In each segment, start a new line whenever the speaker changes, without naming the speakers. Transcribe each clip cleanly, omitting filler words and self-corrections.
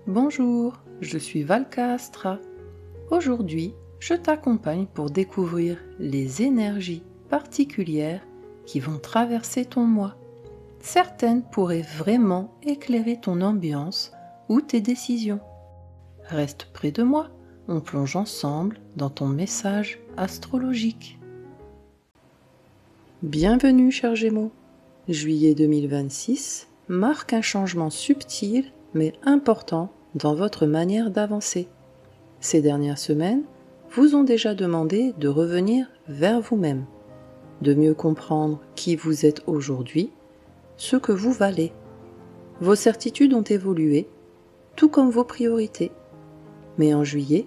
Bonjour, je suis Valka Astra. Aujourd'hui, je t'accompagne pour découvrir les énergies particulières qui vont traverser ton moi. Certaines pourraient vraiment éclairer ton ambiance ou tes décisions. Reste près de moi, on plonge ensemble dans ton message astrologique. Bienvenue, chers Gémeaux. Juillet 2026 marque un changement subtil mais important dans votre manière d'avancer. Ces dernières semaines vous ont déjà demandé de revenir vers vous-même, de mieux comprendre qui vous êtes aujourd'hui, ce que vous valez. Vos certitudes ont évolué, tout comme vos priorités. Mais en juillet,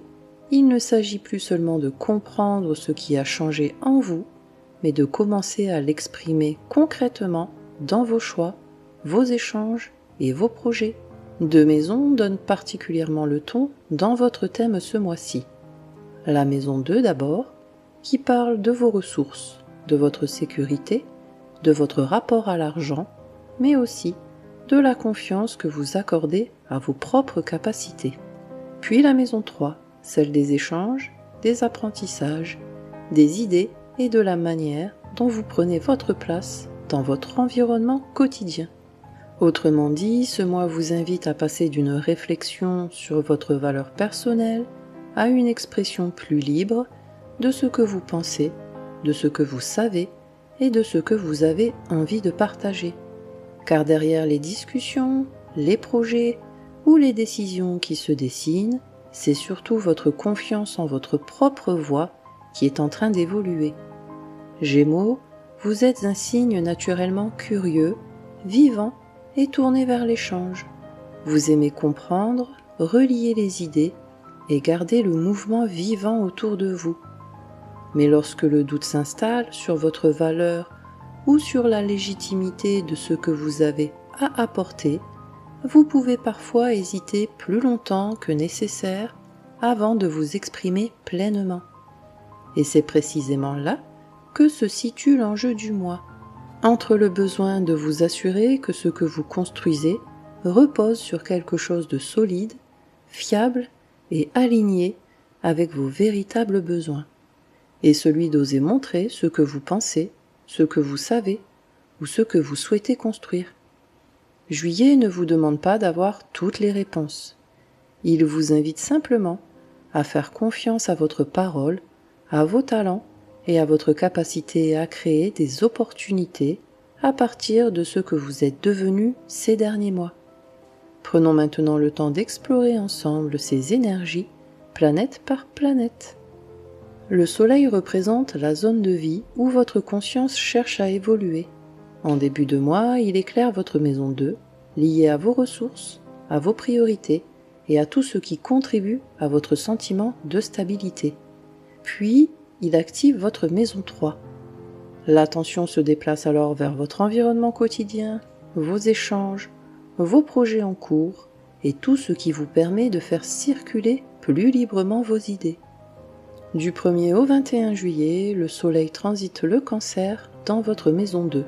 il ne s'agit plus seulement de comprendre ce qui a changé en vous, mais de commencer à l'exprimer concrètement dans vos choix, vos échanges et vos projets. Deux maisons donnent particulièrement le ton dans votre thème ce mois-ci. La maison 2 d'abord, qui parle de vos ressources, de votre sécurité, de votre rapport à l'argent, mais aussi de la confiance que vous accordez à vos propres capacités. Puis la maison 3, celle des échanges, des apprentissages, des idées et de la manière dont vous prenez votre place dans votre environnement quotidien. Autrement dit, ce mois vous invite à passer d'une réflexion sur votre valeur personnelle à une expression plus libre de ce que vous pensez, de ce que vous savez et de ce que vous avez envie de partager. Car derrière les discussions, les projets ou les décisions qui se dessinent, c'est surtout votre confiance en votre propre voix qui est en train d'évoluer. Gémeaux, vous êtes un signe naturellement curieux, vivant et tourné vers l'échange. Vous aimez comprendre, relier les idées et garder le mouvement vivant autour de vous. Mais lorsque le doute s'installe sur votre valeur ou sur la légitimité de ce que vous avez à apporter, vous pouvez parfois hésiter plus longtemps que nécessaire avant de vous exprimer pleinement. Et c'est précisément là que se situe l'enjeu du mois, entre le besoin de vous assurer que ce que vous construisez repose sur quelque chose de solide, fiable et aligné avec vos véritables besoins, et celui d'oser montrer ce que vous pensez, ce que vous savez ou ce que vous souhaitez construire. Juillet ne vous demande pas d'avoir toutes les réponses. Il vous invite simplement à faire confiance à votre parole, à vos talents et à votre capacité à créer des opportunités à partir de ce que vous êtes devenu ces derniers mois. Prenons maintenant le temps d'explorer ensemble ces énergies, planète par planète. Le Soleil représente la zone de vie où votre conscience cherche à évoluer. En début de mois, il éclaire votre maison 2, liée à vos ressources, à vos priorités et à tout ce qui contribue à votre sentiment de stabilité. Puis, il active votre maison 3. L'attention se déplace alors vers votre environnement quotidien, vos échanges, vos projets en cours et tout ce qui vous permet de faire circuler plus librement vos idées. Du 1er au 21 juillet, le Soleil transite le Cancer dans votre maison 2.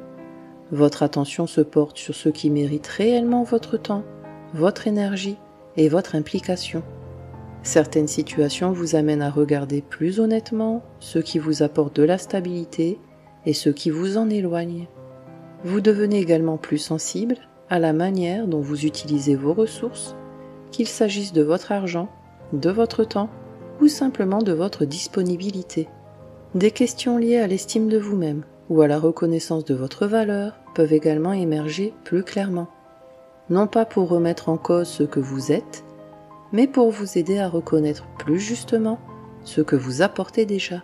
Votre attention se porte sur ce qui mérite réellement votre temps, votre énergie et votre implication. Certaines situations vous amènent à regarder plus honnêtement ce qui vous apporte de la stabilité et ce qui vous en éloigne. Vous devenez également plus sensible à la manière dont vous utilisez vos ressources, qu'il s'agisse de votre argent, de votre temps ou simplement de votre disponibilité. Des questions liées à l'estime de vous-même ou à la reconnaissance de votre valeur peuvent également émerger plus clairement. Non pas pour remettre en cause ce que vous êtes, mais pour vous aider à reconnaître plus justement ce que vous apportez déjà.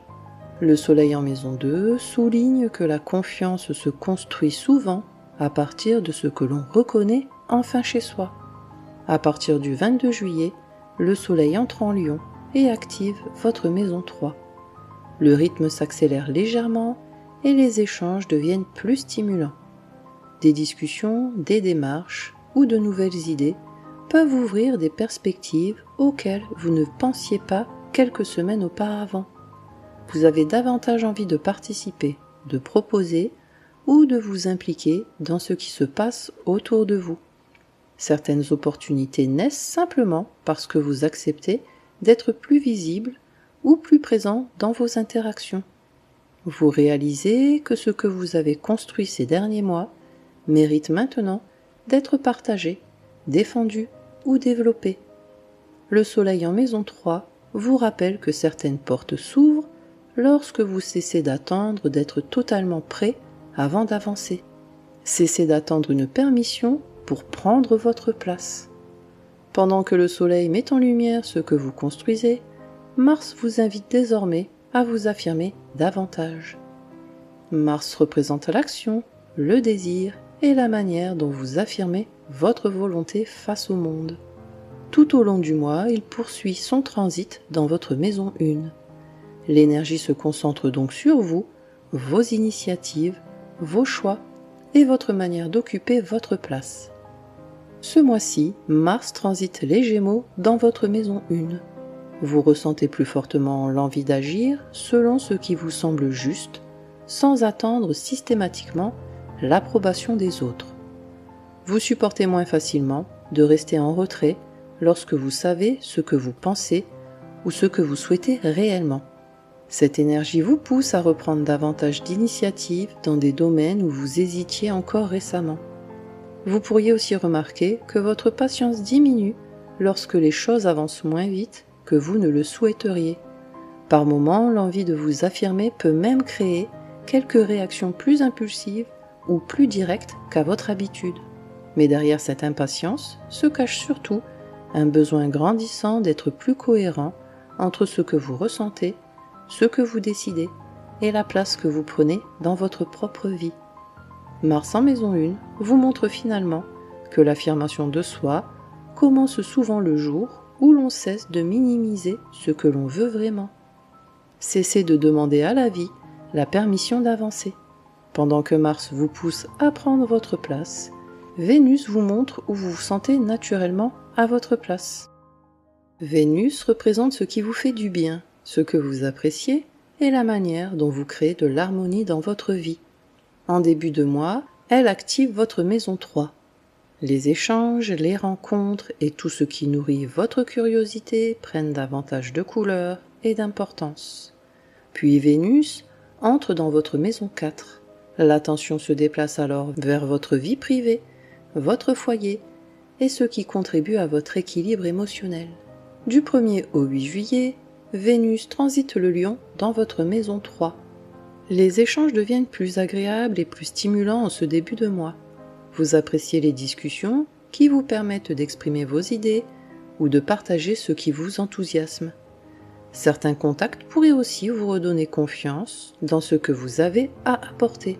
Le Soleil en maison 2 souligne que la confiance se construit souvent à partir de ce que l'on reconnaît enfin chez soi. À partir du 22 juillet, le Soleil entre en Lion et active votre maison 3. Le rythme s'accélère légèrement et les échanges deviennent plus stimulants. Des discussions, des démarches ou de nouvelles idées peuvent ouvrir des perspectives auxquelles vous ne pensiez pas quelques semaines auparavant. Vous avez davantage envie de participer, de proposer ou de vous impliquer dans ce qui se passe autour de vous. Certaines opportunités naissent simplement parce que vous acceptez d'être plus visible ou plus présent dans vos interactions. Vous réalisez que ce que vous avez construit ces derniers mois mérite maintenant d'être partagé, défendu ou développé. Le soleil en maison 3 vous rappelle que certaines portes s'ouvrent lorsque vous cessez d'attendre d'être totalement prêt avant d'avancer. Cessez d'attendre une permission pour prendre votre place. Pendant que le soleil met en lumière ce que vous construisez, Mars vous invite désormais à vous affirmer davantage. Mars représente l'action, le désir et la manière dont vous affirmez votre volonté face au monde. Tout au long du mois, il poursuit son transit dans votre maison 1. L'énergie se concentre donc sur vous, vos initiatives, vos choix et votre manière d'occuper votre place. Ce mois-ci, Mars transite les Gémeaux dans votre maison 1. Vous ressentez plus fortement l'envie d'agir selon ce qui vous semble juste, sans attendre systématiquement l'approbation des autres. Vous supportez moins facilement de rester en retrait lorsque vous savez ce que vous pensez ou ce que vous souhaitez réellement. Cette énergie vous pousse à reprendre davantage d'initiatives dans des domaines où vous hésitiez encore récemment. Vous pourriez aussi remarquer que votre patience diminue lorsque les choses avancent moins vite que vous ne le souhaiteriez. Par moments, l'envie de vous affirmer peut même créer quelques réactions plus impulsives ou plus directes qu'à votre habitude. Mais derrière cette impatience se cache surtout un besoin grandissant d'être plus cohérent entre ce que vous ressentez, ce que vous décidez et la place que vous prenez dans votre propre vie. Mars en maison 1 vous montre finalement que l'affirmation de soi commence souvent le jour où l'on cesse de minimiser ce que l'on veut vraiment. Cessez de demander à la vie la permission d'avancer. Pendant que Mars vous pousse à prendre votre place, Vénus vous montre où vous vous sentez naturellement à votre place. Vénus représente ce qui vous fait du bien, ce que vous appréciez et la manière dont vous créez de l'harmonie dans votre vie. En début de mois, elle active votre maison 3. Les échanges, les rencontres et tout ce qui nourrit votre curiosité prennent davantage de couleur et d'importance. Puis Vénus entre dans votre maison 4. L'attention se déplace alors vers votre vie privée, votre foyer et ce qui contribue à votre équilibre émotionnel. Du 1er au 8 juillet, Vénus transite le Lion dans votre maison 3. Les échanges deviennent plus agréables et plus stimulants en ce début de mois. Vous appréciez les discussions qui vous permettent d'exprimer vos idées ou de partager ce qui vous enthousiasme. Certains contacts pourraient aussi vous redonner confiance dans ce que vous avez à apporter.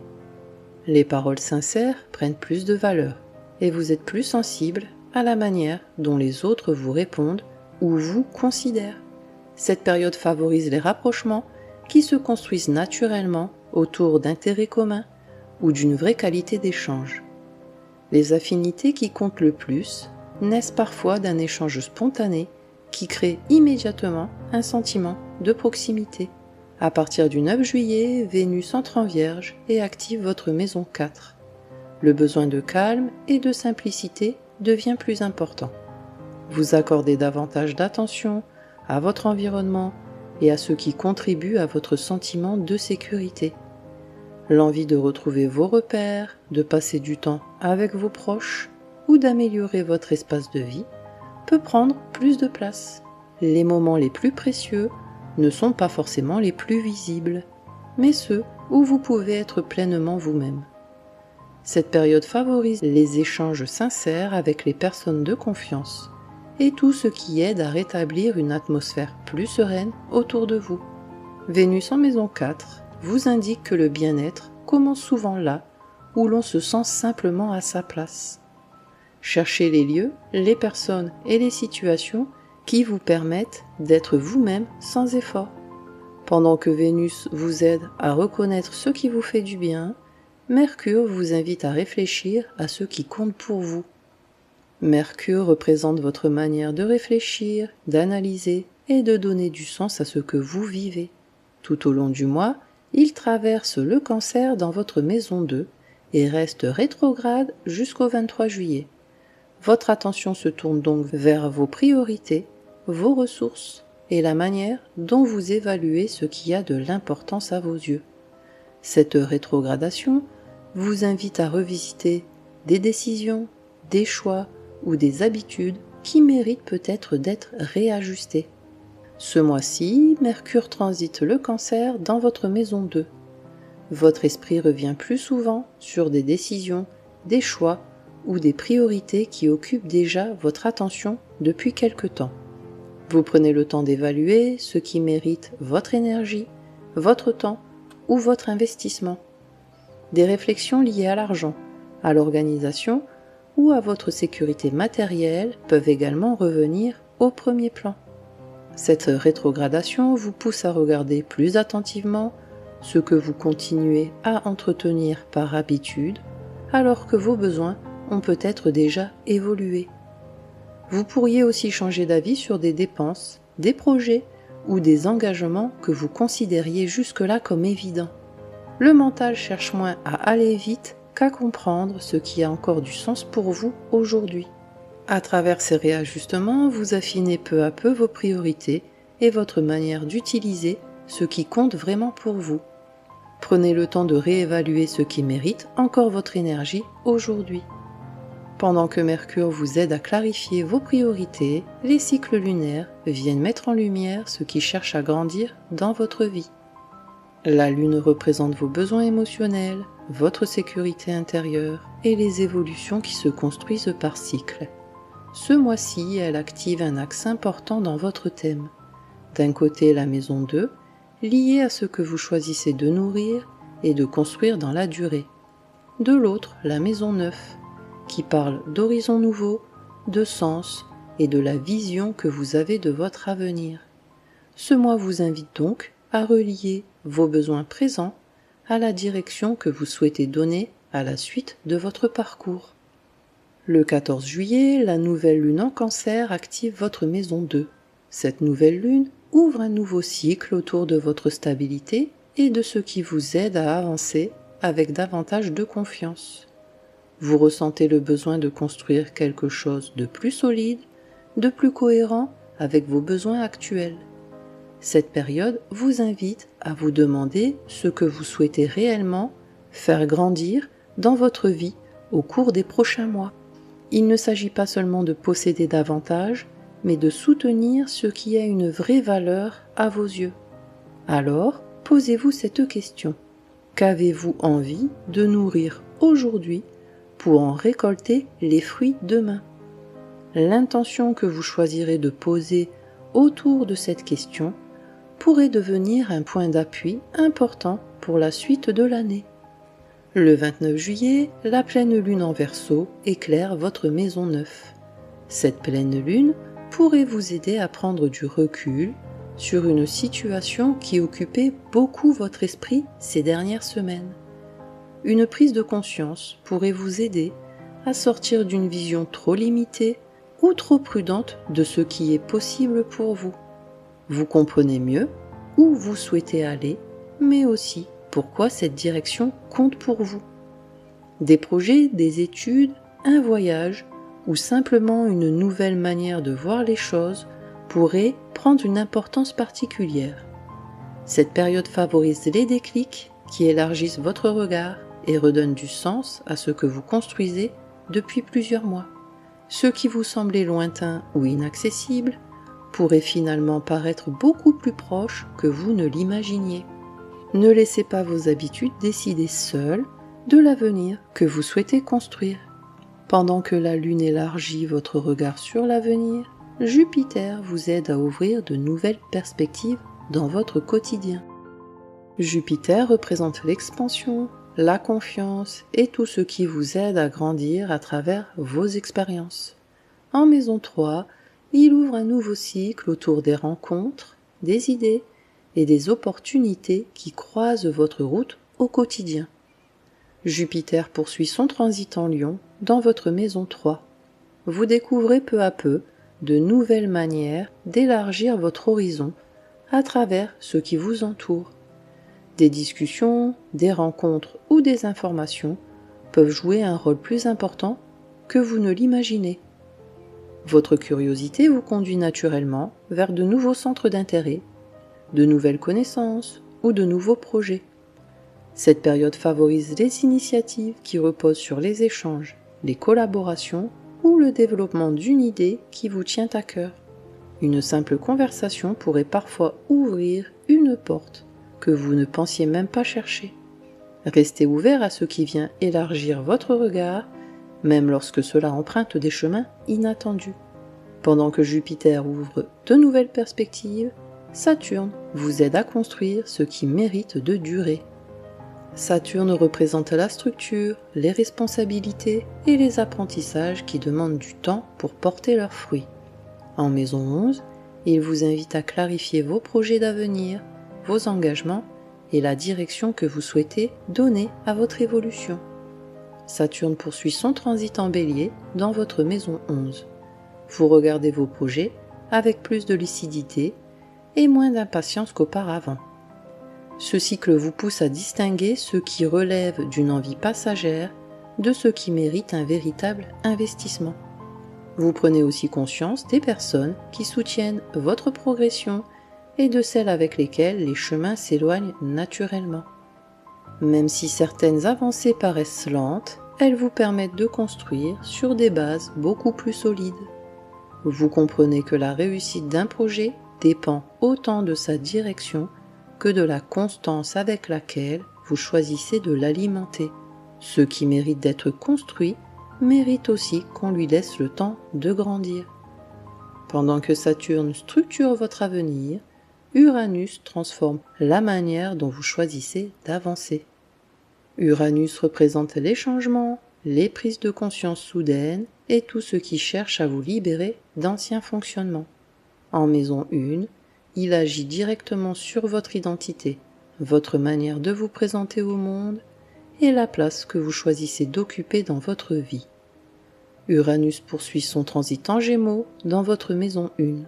Les paroles sincères prennent plus de valeur et vous êtes plus sensible à la manière dont les autres vous répondent ou vous considèrent. Cette période favorise les rapprochements qui se construisent naturellement autour d'intérêts communs ou d'une vraie qualité d'échange. Les affinités qui comptent le plus naissent parfois d'un échange spontané qui crée immédiatement un sentiment de proximité. À partir du 9 juillet, Vénus entre en Vierge et active votre maison 4. Le besoin de calme et de simplicité devient plus important. Vous accordez davantage d'attention à votre environnement et à ce qui contribue à votre sentiment de sécurité. L'envie de retrouver vos repères, de passer du temps avec vos proches ou d'améliorer votre espace de vie peut prendre plus de place. Les moments les plus précieux ne sont pas forcément les plus visibles, mais ceux où vous pouvez être pleinement vous-même. Cette période favorise les échanges sincères avec les personnes de confiance et tout ce qui aide à rétablir une atmosphère plus sereine autour de vous. Vénus en maison 4 vous indique que le bien-être commence souvent là où l'on se sent simplement à sa place. Cherchez les lieux, les personnes et les situations qui vous permettent d'être vous-même sans effort. Pendant que Vénus vous aide à reconnaître ce qui vous fait du bien, Mercure vous invite à réfléchir à ce qui compte pour vous. Mercure représente votre manière de réfléchir, d'analyser et de donner du sens à ce que vous vivez. Tout au long du mois, il traverse le Cancer dans votre maison 2 et reste rétrograde jusqu'au 23 juillet. Votre attention se tourne donc vers vos priorités, vos ressources et la manière dont vous évaluez ce qui a de l'importance à vos yeux. Cette rétrogradation vous invite à revisiter des décisions, des choix ou des habitudes qui méritent peut-être d'être réajustées. Ce mois-ci, Mercure transite le Cancer dans votre maison 2. Votre esprit revient plus souvent sur des décisions, des choix ou des priorités qui occupent déjà votre attention depuis quelque temps. Vous prenez le temps d'évaluer ce qui mérite votre énergie, votre temps ou votre investissement. Des réflexions liées à l'argent, à l'organisation ou à votre sécurité matérielle peuvent également revenir au premier plan. Cette rétrogradation vous pousse à regarder plus attentivement ce que vous continuez à entretenir par habitude, alors que vos besoins ont peut-être déjà évolué. Vous pourriez aussi changer d'avis sur des dépenses, des projets ou des engagements que vous considériez jusque-là comme évidents. Le mental cherche moins à aller vite qu'à comprendre ce qui a encore du sens pour vous aujourd'hui. À travers ces réajustements, vous affinez peu à peu vos priorités et votre manière d'utiliser ce qui compte vraiment pour vous. Prenez le temps de réévaluer ce qui mérite encore votre énergie aujourd'hui. Pendant que Mercure vous aide à clarifier vos priorités, les cycles lunaires viennent mettre en lumière ce qui cherche à grandir dans votre vie. La Lune représente vos besoins émotionnels, votre sécurité intérieure et les évolutions qui se construisent par cycle. Ce mois-ci, elle active un axe important dans votre thème. D'un côté, la maison 2, liée à ce que vous choisissez de nourrir et de construire dans la durée. De l'autre, la maison 9, qui parle d'horizons nouveaux, de sens et de la vision que vous avez de votre avenir. Ce mois vous invite donc à relier vos besoins présents à la direction que vous souhaitez donner à la suite de votre parcours. Le 14 juillet, la nouvelle lune en Cancer active votre maison 2. Cette nouvelle lune ouvre un nouveau cycle autour de votre stabilité et de ce qui vous aide à avancer avec davantage de confiance. Vous ressentez le besoin de construire quelque chose de plus solide, de plus cohérent avec vos besoins actuels. Cette période vous invite à vous demander ce que vous souhaitez réellement faire grandir dans votre vie au cours des prochains mois. Il ne s'agit pas seulement de posséder davantage, mais de soutenir ce qui a une vraie valeur à vos yeux. Alors, posez-vous cette question. Qu'avez-vous envie de nourrir aujourd'hui pour en récolter les fruits demain? L'intention que vous choisirez de poser autour de cette question pourrait devenir un point d'appui important pour la suite de l'année. Le 29 juillet, la pleine lune en Verseau éclaire votre maison 9. Cette pleine lune pourrait vous aider à prendre du recul sur une situation qui occupait beaucoup votre esprit ces dernières semaines. Une prise de conscience pourrait vous aider à sortir d'une vision trop limitée ou trop prudente de ce qui est possible pour vous. Vous comprenez mieux où vous souhaitez aller, mais aussi pourquoi cette direction compte pour vous. Des projets, des études, un voyage ou simplement une nouvelle manière de voir les choses pourraient prendre une importance particulière. Cette période favorise les déclics qui élargissent votre regard et redonnent du sens à ce que vous construisez depuis plusieurs mois. Ce qui vous semblait lointain ou inaccessible pourrait finalement paraître beaucoup plus proche que vous ne l'imaginiez. Ne laissez pas vos habitudes décider seules de l'avenir que vous souhaitez construire. Pendant que la Lune élargit votre regard sur l'avenir, Jupiter vous aide à ouvrir de nouvelles perspectives dans votre quotidien. Jupiter représente l'expansion, la confiance et tout ce qui vous aide à grandir à travers vos expériences. En maison 3, il ouvre un nouveau cycle autour des rencontres, des idées et des opportunités qui croisent votre route au quotidien. Jupiter poursuit son transit en Lion dans votre maison 3. Vous découvrez peu à peu de nouvelles manières d'élargir votre horizon à travers ce qui vous entoure. Des discussions, des rencontres ou des informations peuvent jouer un rôle plus important que vous ne l'imaginez. Votre curiosité vous conduit naturellement vers de nouveaux centres d'intérêt, de nouvelles connaissances ou de nouveaux projets. Cette période favorise les initiatives qui reposent sur les échanges, les collaborations ou le développement d'une idée qui vous tient à cœur. Une simple conversation pourrait parfois ouvrir une porte que vous ne pensiez même pas chercher. Restez ouvert à ce qui vient élargir votre regard, même lorsque cela emprunte des chemins inattendus. Pendant que Jupiter ouvre de nouvelles perspectives, Saturne vous aide à construire ce qui mérite de durer. Saturne représente la structure, les responsabilités et les apprentissages qui demandent du temps pour porter leurs fruits. En maison 11, il vous invite à clarifier vos projets d'avenir, vos engagements et la direction que vous souhaitez donner à votre évolution. Saturne poursuit son transit en Bélier dans votre maison 11. Vous regardez vos projets avec plus de lucidité et moins d'impatience qu'auparavant. Ce cycle vous pousse à distinguer ce qui relève d'une envie passagère de ce qui mérite un véritable investissement. Vous prenez aussi conscience des personnes qui soutiennent votre progression et de celles avec lesquelles les chemins s'éloignent naturellement. Même si certaines avancées paraissent lentes, elles vous permettent de construire sur des bases beaucoup plus solides. Vous comprenez que la réussite d'un projet dépend autant de sa direction que de la constance avec laquelle vous choisissez de l'alimenter. Ce qui mérite d'être construit mérite aussi qu'on lui laisse le temps de grandir. Pendant que Saturne structure votre avenir, Uranus transforme la manière dont vous choisissez d'avancer. Uranus représente les changements, les prises de conscience soudaines et tout ce qui cherche à vous libérer d'anciens fonctionnements. En maison 1, il agit directement sur votre identité, votre manière de vous présenter au monde et la place que vous choisissez d'occuper dans votre vie. Uranus poursuit son transit en Gémeaux dans votre maison 1.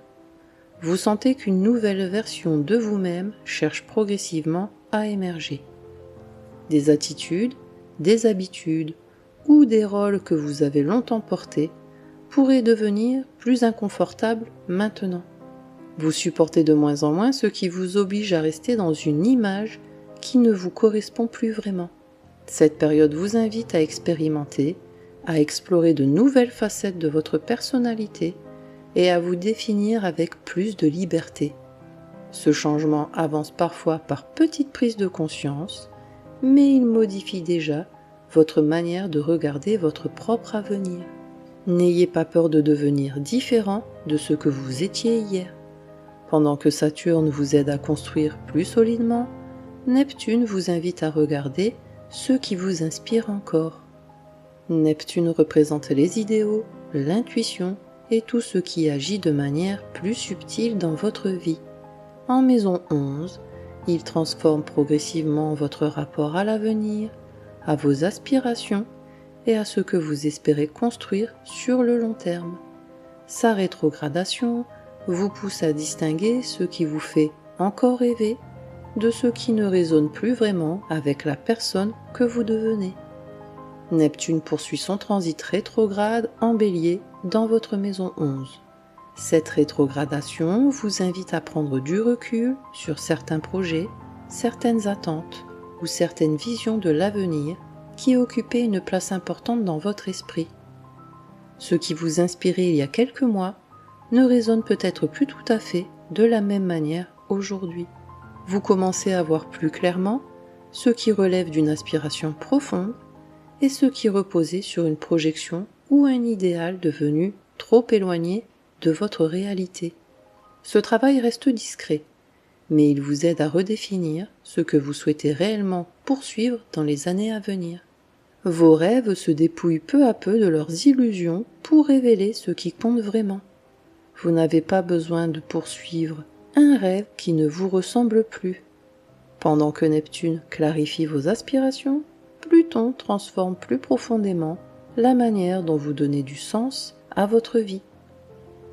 Vous sentez qu'une nouvelle version de vous-même cherche progressivement à émerger. Des attitudes, des habitudes ou des rôles que vous avez longtemps portés pourraient devenir plus inconfortables maintenant. Vous supportez de moins en moins ce qui vous oblige à rester dans une image qui ne vous correspond plus vraiment. Cette période vous invite à expérimenter, à explorer de nouvelles facettes de votre personnalité et à vous définir avec plus de liberté. Ce changement avance parfois par petites prises de conscience, mais il modifie déjà votre manière de regarder votre propre avenir. N'ayez pas peur de devenir différent de ce que vous étiez hier. Pendant que Saturne vous aide à construire plus solidement, Neptune vous invite à regarder ce qui vous inspire encore. Neptune représente les idéaux, l'intuition et tout ce qui agit de manière plus subtile dans votre vie. En maison 11, il transforme progressivement votre rapport à l'avenir, à vos aspirations et à ce que vous espérez construire sur le long terme. Sa rétrogradation vous pousse à distinguer ce qui vous fait encore rêver de ce qui ne résonne plus vraiment avec la personne que vous devenez. Neptune poursuit son transit rétrograde en Bélier dans votre maison 11. Cette rétrogradation vous invite à prendre du recul sur certains projets, certaines attentes ou certaines visions de l'avenir qui occupaient une place importante dans votre esprit. Ce qui vous inspirait il y a quelques mois ne résonne peut-être plus tout à fait de la même manière aujourd'hui. Vous commencez à voir plus clairement ce qui relève d'une aspiration profonde et ce qui reposait sur une projection ou un idéal devenu trop éloigné de votre réalité. Ce travail reste discret, mais il vous aide à redéfinir ce que vous souhaitez réellement poursuivre dans les années à venir. Vos rêves se dépouillent peu à peu de leurs illusions pour révéler ce qui compte vraiment. Vous n'avez pas besoin de poursuivre un rêve qui ne vous ressemble plus. Pendant que Neptune clarifie vos aspirations, Pluton transforme plus profondément la manière dont vous donnez du sens à votre vie.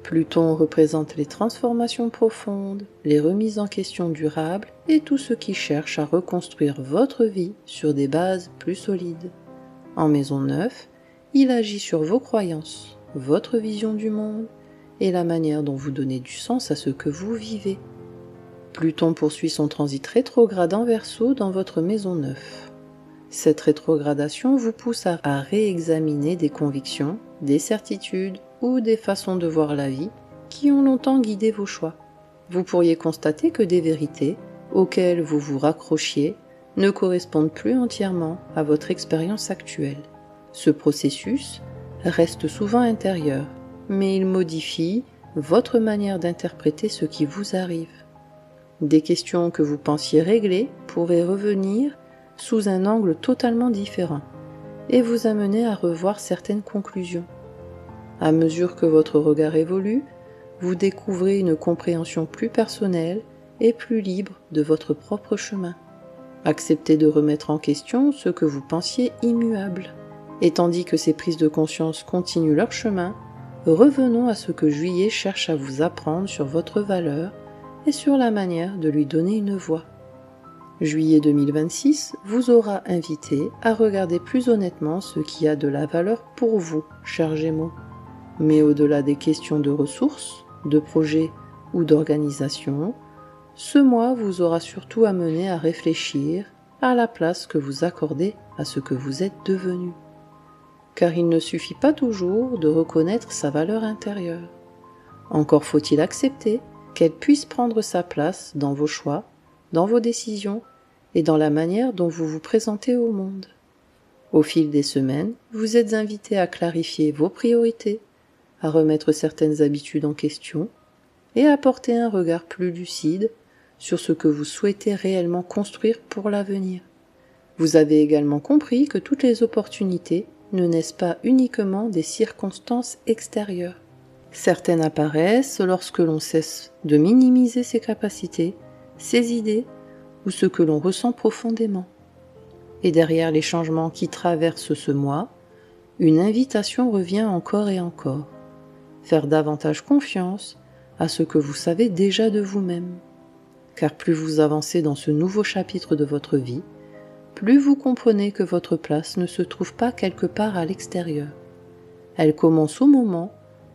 Pluton représente les transformations profondes, les remises en question durables et tout ce qui cherche à reconstruire votre vie sur des bases plus solides. En maison 9, il agit sur vos croyances, votre vision du monde et la manière dont vous donnez du sens à ce que vous vivez. Pluton poursuit son transit rétrograde en Verseau dans votre maison 9. Cette rétrogradation vous pousse à réexaminer des convictions, des certitudes ou des façons de voir la vie qui ont longtemps guidé vos choix. Vous pourriez constater que des vérités auxquelles vous vous raccrochiez ne correspondent plus entièrement à votre expérience actuelle. Ce processus reste souvent intérieur, mais il modifie votre manière d'interpréter ce qui vous arrive. Des questions que vous pensiez réglées pourraient revenir sous un angle totalement différent et vous amener à revoir certaines conclusions. À mesure que votre regard évolue, vous découvrez une compréhension plus personnelle et plus libre de votre propre chemin. Acceptez de remettre en question ce que vous pensiez immuable. Et tandis que ces prises de conscience continuent leur chemin, revenons à ce que Juillet cherche à vous apprendre sur votre valeur et sur la manière de lui donner une voix. Juillet 2026 vous aura invité à regarder plus honnêtement ce qui a de la valeur pour vous, chers Gémeaux. Mais au-delà des questions de ressources, de projets ou d'organisation, ce mois vous aura surtout amené à réfléchir à la place que vous accordez à ce que vous êtes devenu. Car il ne suffit pas toujours de reconnaître sa valeur intérieure. Encore faut-il accepter qu'elle puisse prendre sa place dans vos choix, dans vos décisions et dans la manière dont vous vous présentez au monde. Au fil des semaines, vous êtes invité à clarifier vos priorités, à remettre certaines habitudes en question et à porter un regard plus lucide sur ce que vous souhaitez réellement construire pour l'avenir. Vous avez également compris que toutes les opportunités ne naissent pas uniquement des circonstances extérieures. Certaines apparaissent lorsque l'on cesse de minimiser ses capacités, ses idées ou ce que l'on ressent profondément. Et derrière les changements qui traversent ce mois, une invitation revient encore et encore. Faire davantage confiance à ce que vous savez déjà de vous-même. Car plus vous avancez dans ce nouveau chapitre de votre vie, plus vous comprenez que votre place ne se trouve pas quelque part à l'extérieur. Elle commence au moment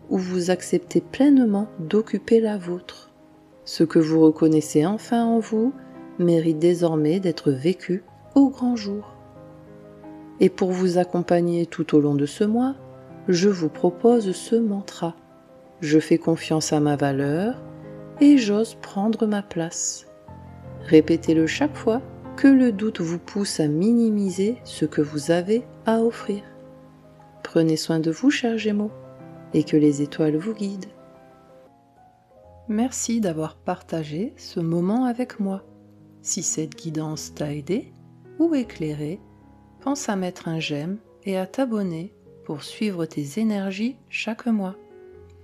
où vous acceptez pleinement d'occuper la vôtre. Ce que vous reconnaissez enfin en vous mérite désormais d'être vécu au grand jour. Et pour vous accompagner tout au long de ce mois, je vous propose ce mantra. Je fais confiance à ma valeur et j'ose prendre ma place. Répétez-le chaque fois que le doute vous pousse à minimiser ce que vous avez à offrir. Prenez soin de vous, chers Gémeaux, et que les étoiles vous guident. Merci d'avoir partagé ce moment avec moi. Si cette guidance t'a aidé ou éclairé, pense à mettre un j'aime et à t'abonner pour suivre tes énergies chaque mois.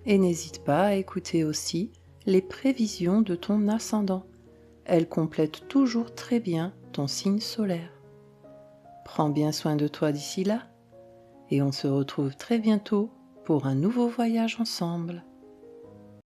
Et n'hésite pas à écouter aussi les prévisions de ton ascendant. Elles complètent toujours très bien ton signe solaire. Prends bien soin de toi d'ici là, et on se retrouve très bientôt pour un nouveau voyage ensemble.